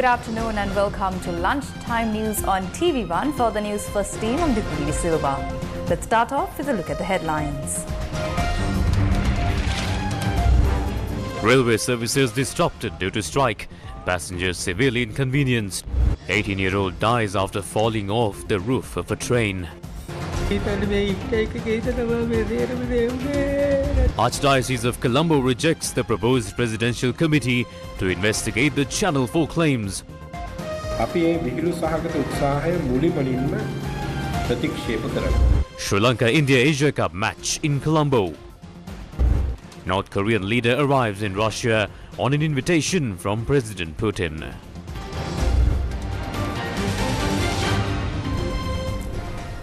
Good afternoon and welcome to Lunchtime News on TV1 for the news first team. I'm Dipuli Silva. Let's start off with a look at the headlines. Railway services disrupted due to strike. Passengers severely inconvenienced. 18-year-old dies after falling off the roof of a train. Archdiocese of Colombo rejects the proposed presidential committee to investigate the Channel 4 claims. Sri Lanka India Asia Cup match in Colombo. North Korean leader arrives in Russia on an invitation from President Putin.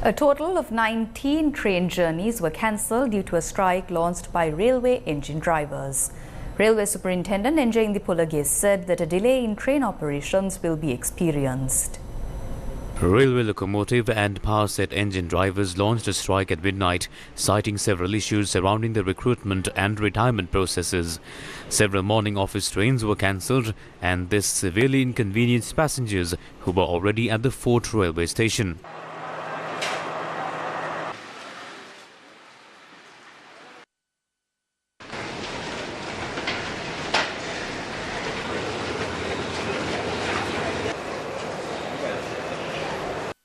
A total of 19 train journeys were cancelled due to a strike launched by railway engine drivers. Railway Superintendent Enjayindi Pulage said that a delay in train operations will be experienced. Railway locomotive and power set engine drivers launched a strike at midnight, citing several issues surrounding the recruitment and retirement processes. Several morning office trains were cancelled, and this severely inconvenienced passengers who were already at the Fort railway station.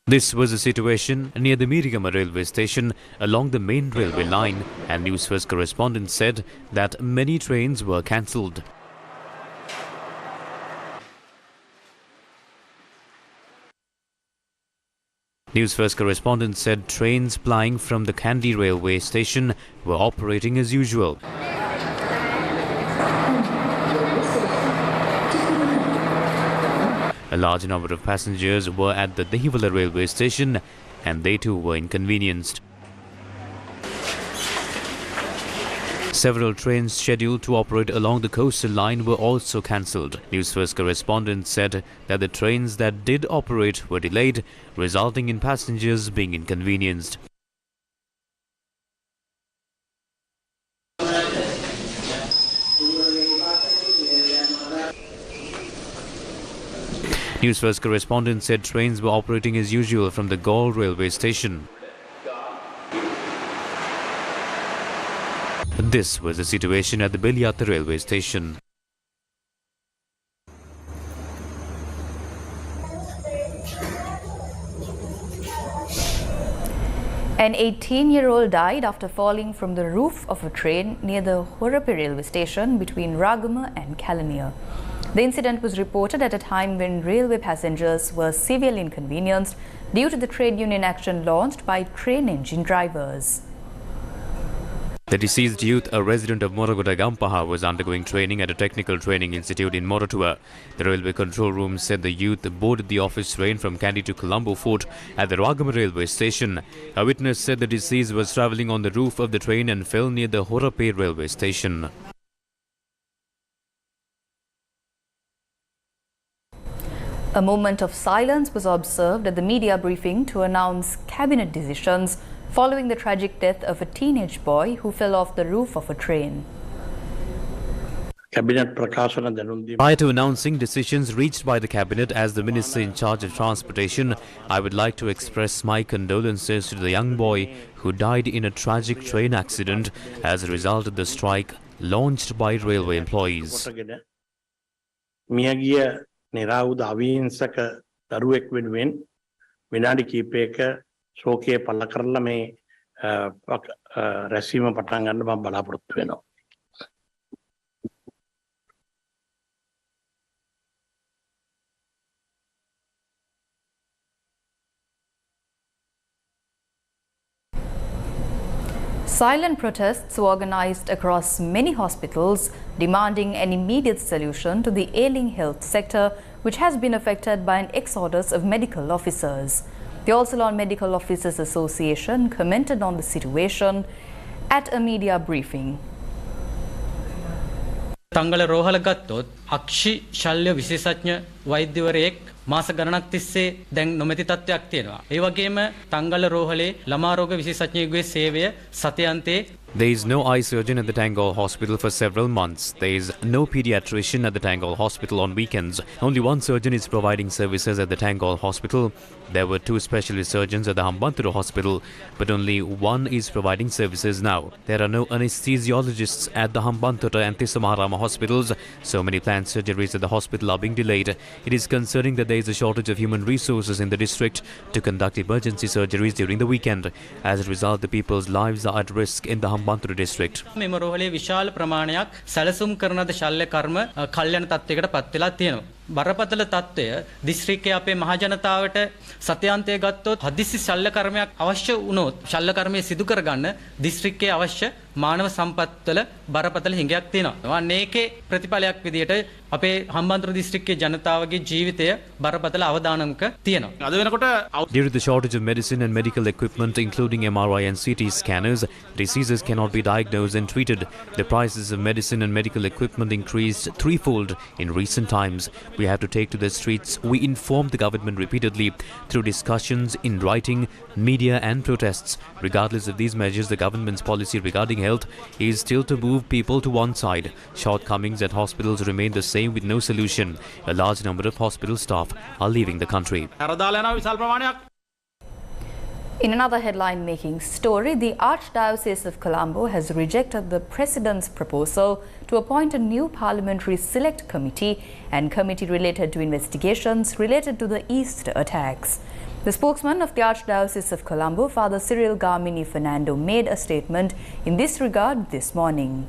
This was the situation near the Mirigama railway station along the main railway line, and News First correspondent said that many trains were cancelled. News First correspondent said trains plying from the Kandy railway station were operating as usual. A large number of passengers were at the Dehiwala railway station, and they too were inconvenienced. Several trains scheduled to operate along the coastal line were also cancelled. News First correspondent said that the trains that did operate were delayed, resulting in passengers being inconvenienced. News First correspondent said trains were operating as usual from the Gaul railway station. This was the situation at the Beliata railway station. An 18-year-old died after falling from the roof of a train near the Horape railway station between Ragama and Kalaniya. The incident was reported at a time when railway passengers were severely inconvenienced due to the trade union action launched by train engine drivers. The deceased youth, a resident of Moragoda Gampaha, was undergoing training at a technical training institute in Moratua. The railway control room said the youth boarded the office train from Kandy to Colombo Fort at the Ragama railway station. A witness said the deceased was travelling on the roof of the train and fell near the Horape railway station. A moment of silence was observed at the media briefing to announce cabinet decisions following the tragic death of a teenage boy who fell off the roof of a train. Prior to announcing decisions reached by the cabinet as the minister in charge of transportation, I would like to express my condolences to the young boy who died in a tragic train accident as a result of the strike launched by railway employees. නිරාවුද අවිහිංසක දරුවෙක් වෙනුවෙන් විනාඩි කිහිපයක ශෝකය පළ කරලා මේ රැස්වීම පටන් ගන්න මම බලාපොරොත්තු වෙනවා. Silent protests were organized across many hospitals, demanding an immediate solution to the ailing health sector, which has been affected by an exodus of medical officers. The All Ceylon Medical Officers Association commented on the situation at a media briefing. තංගල රෝහල ගත්තොත් අක්ෂි ශල්‍ය විශේෂඥ වෛද්‍යවරයෙක් මාස ගණනක් තිස්සේ දැන් නොමැති තත්ත්වයක් තියෙනවා. ඒ වගේම තංගල රෝහලේ ළමා රෝග විශේෂඥයෙකුගේ සේවය සතයන්තේ There is no eye surgeon at the Tangol Hospital for several months. There is no pediatrician at the Tangol Hospital on weekends. Only one surgeon is providing services at the Tangol Hospital. There were 2 specialist surgeons at the Hambantota Hospital, but only one is providing services now. There are no anesthesiologists at the Hambantota and Tissamarama hospitals. So many planned surgeries at the hospital are being delayed. It is concerning that there is a shortage of human resources in the district to conduct emergency surgeries during the weekend. As a result, the people's lives are at risk in the Hambantota district. මෙම රෝහලේ විශාල ප්‍රමාණයක් සැලසුම් කරන ශල්‍ය කර්ම කල්යන තත්ත්වයකට පත් වෙලා තියෙනවා. බරපතල තත්ත්වය දිස්ත්‍රික්කයේ අපේ මහ ජනතාවට සත්‍යාන්තය ගත්තොත් හදිසි ශල්‍ය කර්මයක් අවශ්‍ය වුණොත් ශල්‍ය කර්මය සිදු කරගන්න දිස්ත්‍රික්කයේ අවශ්‍ය මානව සම්පත්වල බරපතල හිඟයක් තියෙනවා. මේකේ ප්‍රතිඵලයක් විදියට අපේ හම්බන්තොට දිස්ත්‍රික්කයේ ජනතාවගේ ජීවිතය බරපතල අවදානමක තියෙනවා. අද වෙනකොට Due to the shortage of medicine and medical equipment, including MRI and CT scanners, diseases cannot be diagnosed and treated. The prices of medicine and medical equipment increased threefold in recent times. We have to take to the streets. We informed the government repeatedly through discussions in writing, media and protests. Regardless of these measures, the government's policy regarding health is still to move people to one side. Shortcomings at hospitals remain the same with no solution. A large number of hospital staff are leaving the country. In another headline-making story, the Archdiocese of Colombo has rejected the President's proposal to appoint a new parliamentary select committee and committee related to investigations related to the Easter attacks. The spokesman of the Archdiocese of Colombo, Father Cyril Garmini Fernando, made a statement in this regard this morning.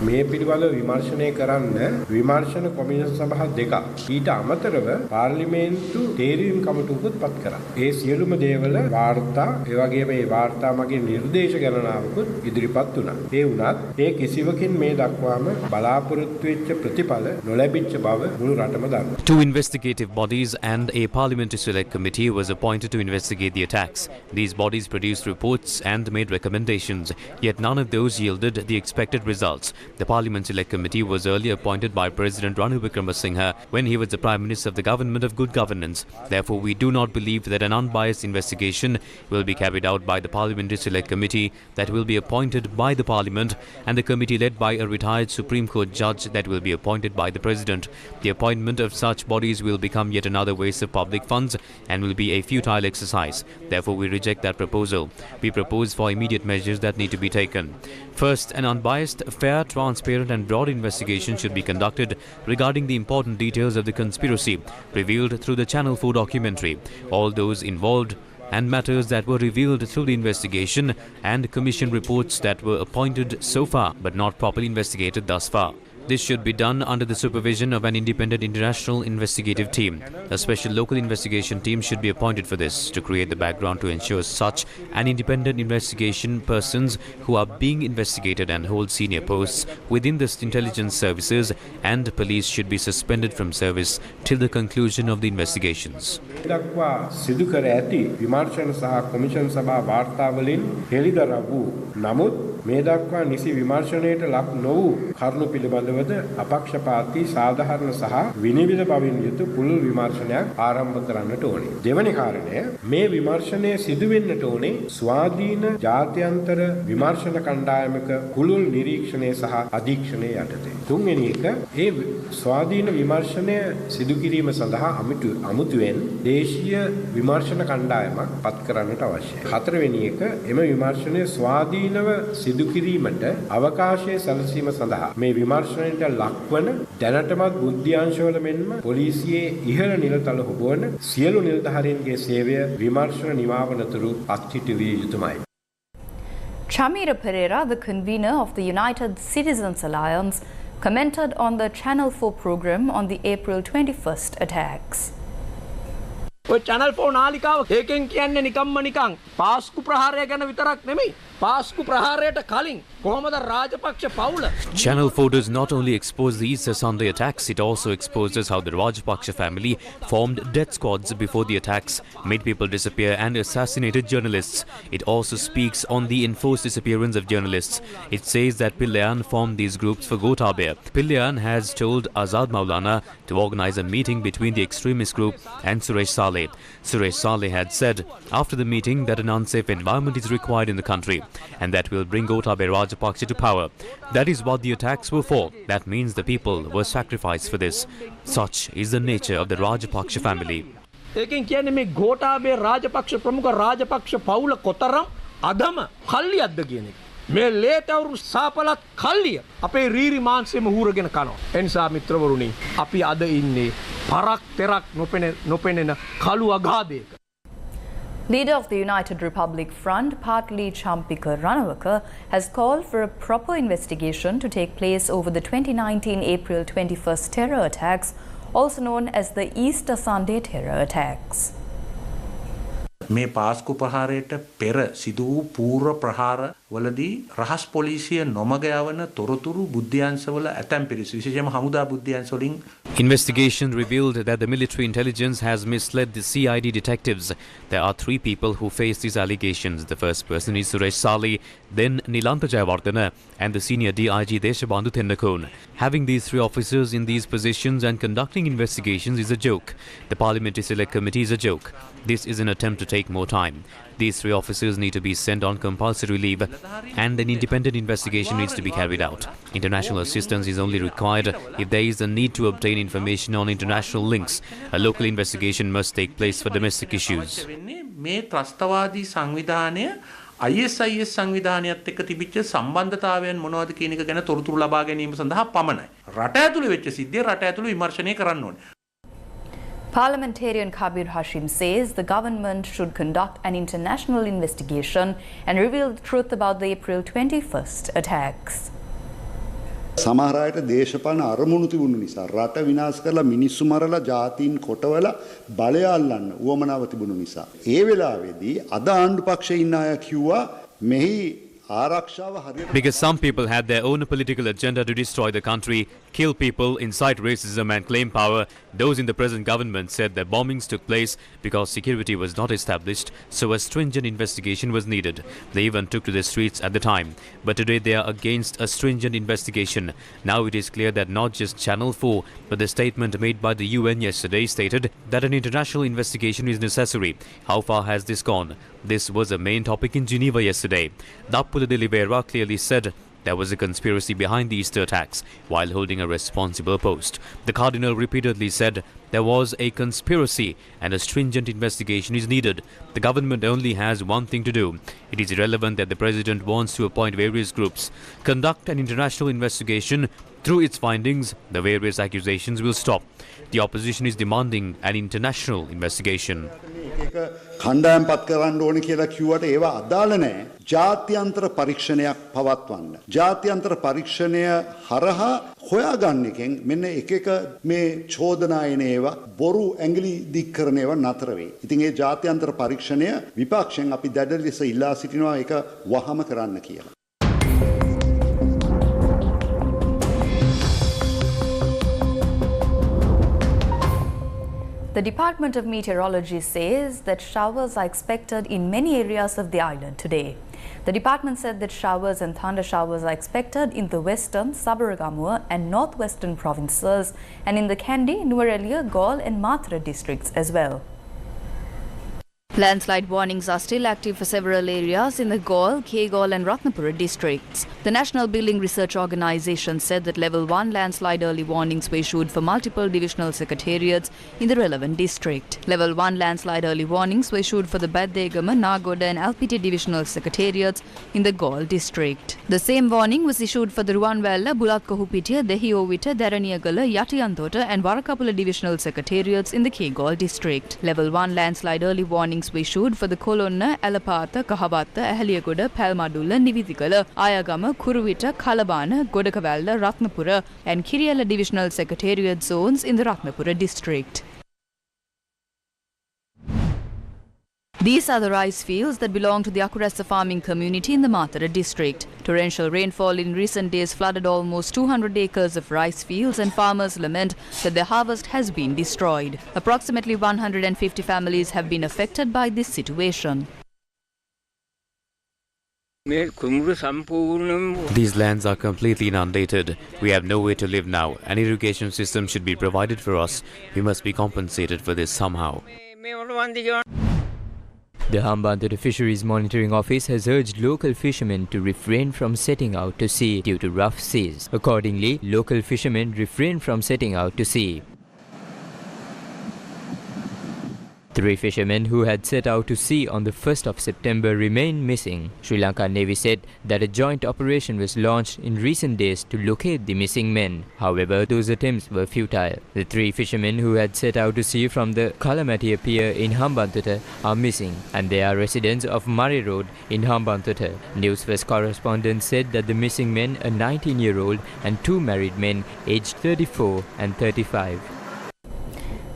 මේ පිළිබඳව විමර්ශනය කරන්න විමර්ශන commission සභා දෙකක් ඊට අමතරව පාර්ලිමේන්තු තේරීම් කමිටුවකුත් පත් කරා. ඒ සියලුම දේවල වාර්තා ඒ වගේම මේ වාර්තා මගේ නිර්දේශ ගණනාවකුත් ඉදිරිපත් වුණා. ඒ වුණත් ඒ කිසිවකින් මේ දක්වාම බලාපොරොත්තු වෙච්ච ප්‍රතිඵල නොලැබිච්ච බව මුළු රටම දන්නවා. 2 investigative bodies and a parliamentary select committee was appointed to investigate the attacks. These bodies produced reports and made recommendations, yet none of those yielded the expected results. The Parliament Select Committee was earlier appointed by President Ranil Wickremesinghe when he was the Prime Minister of the Government of Good Governance. Therefore, we do not believe that an unbiased investigation will be carried out by the Parliamentary Select Committee that will be appointed by the Parliament and the committee led by a retired Supreme Court judge that will be appointed by the President. The appointment of such bodies will become yet another waste of public funds and will be a futile exercise. Therefore, we reject that proposal. We propose for immediate measures that need to be taken. First, an unbiased, fair, transparent and broad investigation should be conducted regarding the important details of the conspiracy revealed through the Channel 4 documentary, all those involved and matters that were revealed through the investigation and commission reports that were appointed so far but not properly investigated thus far. This should be done under the supervision of an independent international investigative team. A special local investigation team should be appointed for this to create the background to ensure such an independent investigation persons who are being investigated and hold senior posts within the intelligence services and police should be suspended from service till the conclusion of the investigations. දක්වා සිදු කර ඇති විමර්ශන සහ commission සභා වාර්තාවලින් හෙළිදරව් නමුත් මේ දක්වා නිසි විමර්ශනයට ලක් නොවූ කරුණු පිළිබඳවද අපක්ෂපාතී සාධාරණ සහ විනිවිද බවින් යුතු පුළුල් විමර්ශනයක් ආරම්භ කරන්නට ඕනේ. දෙවැනි කාරණය මේ විමර්ශනය සිදු වෙන්නට ඕනේ ස්වාධීන ජාත්‍යන්තර විමර්ශන කණ්ඩායමක පුළුල් නිරීක්ෂණය සහ අධීක්ෂණය යටතේ. තුන්වෙනි එක ඒ ස්වාධීන විමර්ශනය සිදු කිරීම සඳහා අමුතුවෙන් දේශීය විමර්ශන කණ්ඩායමක් පත් කරන්නට අවශ්‍යයි. හතරවෙනි එක එම විමර්ශනය ස්වාධීනව සිදු කිරීමට අවකාශයේ සැලසීම සඳහා මේ විමර්ශනයට ලක්වන දැනටමත් බුද්ධ්‍යාංශවල මෙන්ම පොලිසියේ ඉහළ නිලතල හොබවන සියලු නිලධාරීන්ගේ සේවය විමර්ශන නිමාවනතුරු අත්හිටු විය යුතුමයි. Chamira Pereira, the convener of the United Citizens Alliance, commented on the Channel 4 program on the April 21st attacks. ඔය Channel 4 නාලිකාව ඒකෙන් කියන්නේ නිකම්ම නිකන් පාස්කු ප්‍රහාරය ගැන විතරක් නෙමෙයි පාස්කු ප්‍රහාරයට කලින් කොහොමද රාජපක්ෂ පවුල Channel 4 does not only expose the Easter Sunday attacks, it also exposes how the Rajapaksa family formed death squads before the attacks, made people disappear and assassinated journalists. It also speaks on the enforced disappearance of journalists. It says that Pillayan formed these groups for Gotabaya. Pillayan has told Azad Maulana to organize a meeting between the extremist group and Suresh Saleh. Suresh Saleh had said after the meeting that an unsafe environment is required in the country and that will bring Gotabaya Rajapaksa to power. That is what the attacks were for. That means the people were sacrificed for this. Such is the nature of the Rajapaksa family. ඒකෙන් කියන්නේ මේ ගෝඨාභය රාජපක්ෂ ප්‍රමුඛ රාජපක්ෂ පවුල කොතරම් අදම කල්ලියක්ද කියන එක. මේ ලේතවරු සාපලත් කල්ලිය අපේ රීරි මාංශෙම හූරගෙන කනවා. ඒ නිසා මිත්‍රවරුනි අපි අද ඉන්නේ පරක් තෙරක් නොපෙනෙන කළු අගාධයක. Leader of the United Republic Front, Partli Champika Ranawaka, has called for a proper investigation to take place over the 2019 April 21st terror attacks, also known as the Easter Sunday terror attacks. මේ පාස්කු ප්‍රහාරයට පෙර සිදු වූ පූර්ව ප්‍රහාර වලදී රහස් පොලිසිය නොමග යවන තොරතුරු බුද්ධ්‍යංශවල ඇතැම් පිරිස විශේෂයෙන්ම හමුදා බුද්ධ්‍යංශ වලින් Investigation revealed that the military intelligence has misled the CID detectives. There are 3 people who face these allegations. The first person is Suresh Saleh, then Nilanta Jayawardena and the senior DIG Deshabandhu Thendakone. Having these 3 officers in these positions and conducting investigations is a joke. The Parliamentary Select Committee is a joke. This is an attempt to take more time. These 3 officers need to be sent on compulsory leave and an independent investigation needs to be carried out. International assistance is only required if there is a need to obtain information on international links. A local investigation must take place for domestic issues. මේ ත්‍රස්තවාදී සංවිධානය ISIS සංවිධානයත් එක්ක තිබිච්ච සම්බන්ධතාවයන් මොනවද කියන එක ගැන තොරතුරු ලබා ගැනීම සඳහා පමණයි. රට ඇතුළේ වෙච්ච සිද්ධිය රට ඇතුළේ විමර්ශනය කරන්න ඕනේ. Parliamentarian Kabir Hashim says the government should conduct an international investigation and reveal the truth about the April 21st attacks. සමහර අයට දේශපාලන අරමුණු තිබුණු නිසා රට විනාශ කරලා මිනිස්සු මරලා ජාතීන් කොටවලා බලය අල්ලන්න උවමනාව තිබුණු නිසා ඒ වෙලාවේදී අද ආණ්ඩු පක්ෂයේ ඉන්න අය කිව්වා මෙහි ආරක්ෂාව හරියට Because some people had their own political agenda to destroy the country, kill people, incite racism and claim power. Those in the present government said that bombings took place because security was not established, so a stringent investigation was needed. They even took to the streets at the time. But today they are against a stringent investigation. Now it is clear that not just Channel 4, but the statement made by the UN yesterday stated that an international investigation is necessary. How far has this gone? This was a main topic in Geneva yesterday. Dappula de Oliveira clearly said there was a conspiracy behind the Easter attacks while holding a responsible post. The cardinal repeatedly said there was a conspiracy and a stringent investigation is needed. The government only has one thing to do. It is irrelevant that the president wants to appoint various groups. Conduct an international investigation. Through its findings, the various accusations will stop. The opposition is demanding an international investigation. කණ්ඩායම් පත් කරන්න ඕනේ කියලා කිව්වට ඒවා අදාළ නැහැ. ජාත්‍යන්තර පරීක්ෂණයක් පවත්වන්න. ජාත්‍යන්තර පරීක්ෂණය හරහා හොයාගන්න එකෙන් මෙන්න එක මේ චෝදනා එන ඒවා බොරු ඇඟිලි දික් කරන ඒවා නතර වෙයි. ඉතින් ඒ ජාත්‍යන්තර පරීක්ෂණය විපක්ෂයෙන් අපි දැඩි ලෙස ඉල්ලා සිටිනවා ඒක වහම කරන්න කියලා. The Department of Meteorology says that showers are expected in many areas of the island today. The department said that showers and thunder showers are expected in the western, Sabaragamuwa and northwestern provinces and in the Kandy, Nuwara, Galle and Matra districts as well. Landslide warnings are still active for several areas in the Galle, Galle and Ratnapura districts. The National Building Research Organisation said that Level 1 landslide early warnings were issued for multiple divisional secretariats in the relevant district. Level 1 landslide early warnings were issued for the Baddegama, Nagoda and LPT divisional secretariats in the Galle district. The same warning was issued for the Ruwanwella, Bulatkohupitiya, Dehiyovita, Daraniyagala, Yatiyantota and Warakapula divisional secretariats in the Galle district. Level 1 landslide early warnings were issued for the Kolonna, Alapata, Kahavatta, Ahaliyagoda, Palmadulla, Nividikala, Ayagama, Kuruvita, Kalabana, Godakavalla, Ratnapura and Kiriyala divisional secretariat zones in the Ratnapura district. These are the rice fields that belong to the Akurasa farming community in the Matara district. Torrential rainfall in recent days flooded almost 200 acres of rice fields, and farmers lament that their harvest has been destroyed. Approximately 150 families have been affected by this situation. These lands are completely inundated. We have nowhere to live now. An irrigation system should be provided for us. We must be compensated for this somehow. The Hambantota Fisheries Monitoring Office has urged local fishermen to refrain from setting out to sea due to rough seas. Accordingly, local fishermen refrain from setting out to sea. 3 fishermen who had set out to sea on the 1st of September remain missing. Sri Lanka Navy said that a joint operation was launched in recent days to locate the missing men. However, those attempts were futile. The 3 fishermen who had set out to sea from the Kalamati pier in Hambantota are missing, and they are residents of Murray Road in Hambantota. News First correspondent said that the missing men are 19-year-old and 2 married men aged 34 and 35.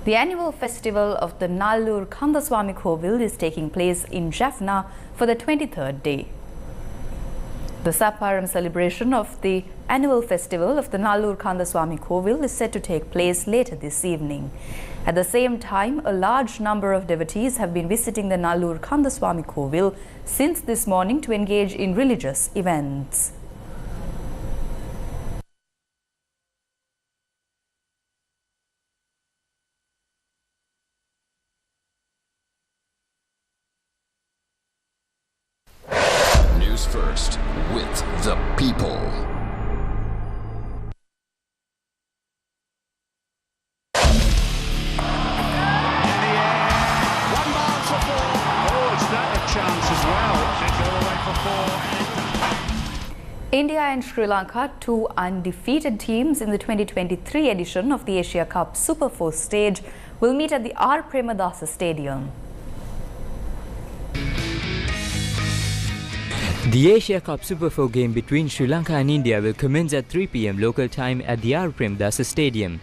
The annual festival of the Nallur Kandaswamy Kovil is taking place in Jaffna for the 23rd day. The Sapparam celebration of the annual festival of the Nallur Kandaswamy Kovil is set to take place later this evening. At the same time, a large number of devotees have been visiting the Nallur Kandaswamy Kovil since this morning to engage in religious events. First with the people. India and Sri Lanka, 2 undefeated teams in the 2023 edition of the Asia Cup Super 4 stage, will meet at the R. Premadasa Stadium. The Asia Cup Super 4 game between Sri Lanka and India will commence at 3 p.m. local time at the R. Premadasa Stadium.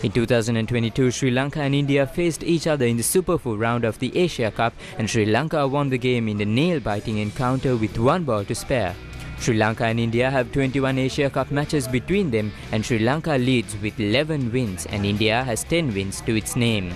In 2022, Sri Lanka and India faced each other in the Super 4 round of the Asia Cup, and Sri Lanka won the game in a nail-biting encounter with 1 ball to spare. Sri Lanka and India have 21 Asia Cup matches between them, and Sri Lanka leads with 11 wins and India has 10 wins to its name.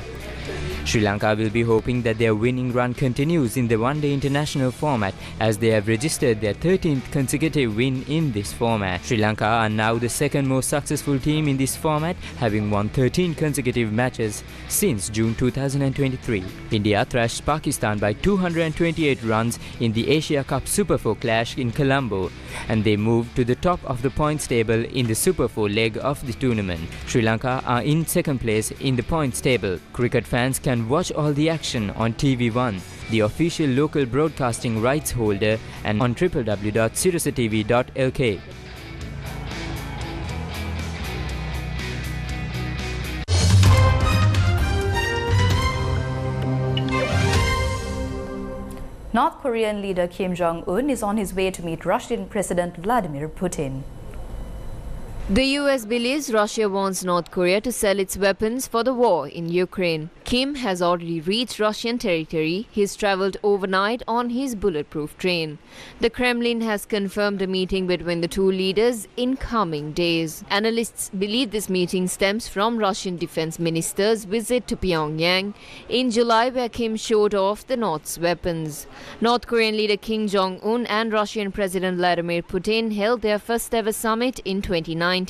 Sri Lanka will be hoping that their winning run continues in the one-day international format, as they have registered their 13th consecutive win in this format. Sri Lanka are now the second most successful team in this format, having won 13 consecutive matches since June 2023. India thrashed Pakistan by 228 runs in the Asia Cup Super 4 clash in Colombo, and they moved to the top of the points table in the Super 4 leg of the tournament. Sri Lanka are in second place in the points table. Cricket fans can watch all the action on TV1, the official local broadcasting rights holder, and on www.sirasatv.lk. North Korean leader Kim Jong-un is on his way to meet Russian President Vladimir Putin. The US believes Russia wants North Korea to sell its weapons for the war in Ukraine. Kim has already reached Russian territory. He's traveled overnight on his bulletproof train. The Kremlin has confirmed a meeting between the 2 leaders in coming days. Analysts believe this meeting stems from Russian defense minister's visit to Pyongyang in July, where Kim showed off the North's weapons. North Korean leader Kim Jong-un and Russian President Vladimir Putin held their first ever summit in 2019.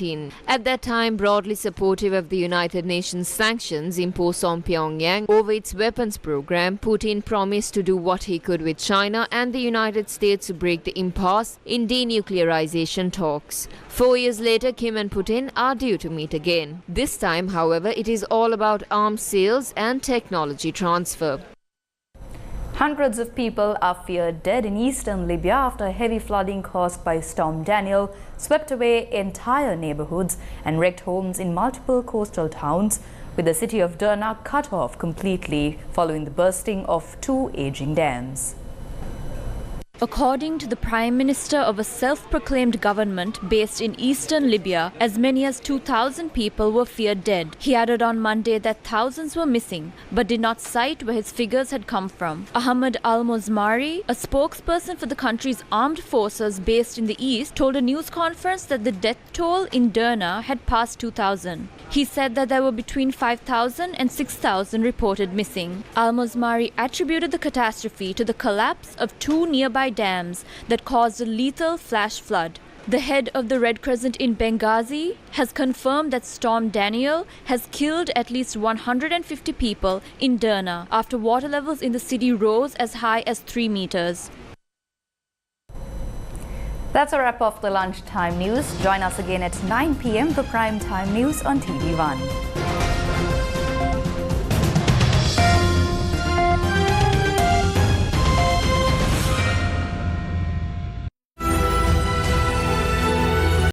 At that time, broadly supportive of the United Nations sanctions imposed on Pyongyang over its weapons program, Putin promised to do what he could with China and the United States to break the impasse in denuclearization talks. 4 years later, Kim and Putin are due to meet again. This time, however, it is all about arms sales and technology transfer. Hundreds of people are feared dead in eastern Libya after heavy flooding caused by Storm Daniel swept away entire neighborhoods and wrecked homes in multiple coastal towns, with the city of Derna cut off completely following the bursting of 2 aging dams. According to the Prime Minister of a self-proclaimed government based in eastern Libya, as many as 2,000 people were feared dead. He added on Monday that thousands were missing, but did not cite where his figures had come from. Ahmed Al-Mozmari, a spokesperson for the country's armed forces based in the east, told a news conference that the death toll in Derna had passed 2,000. He said that there were between 5,000 and 6,000 reported missing. Al-Mozmari attributed the catastrophe to the collapse of two nearby dams that caused a lethal flash flood. The head of the Red Crescent in Benghazi has confirmed that Storm Daniel has killed at least 150 people in Derna after water levels in the city rose as high as 3 meters. That's a wrap of the lunchtime news. Join us again at 9 p.m. for prime time news on TV1.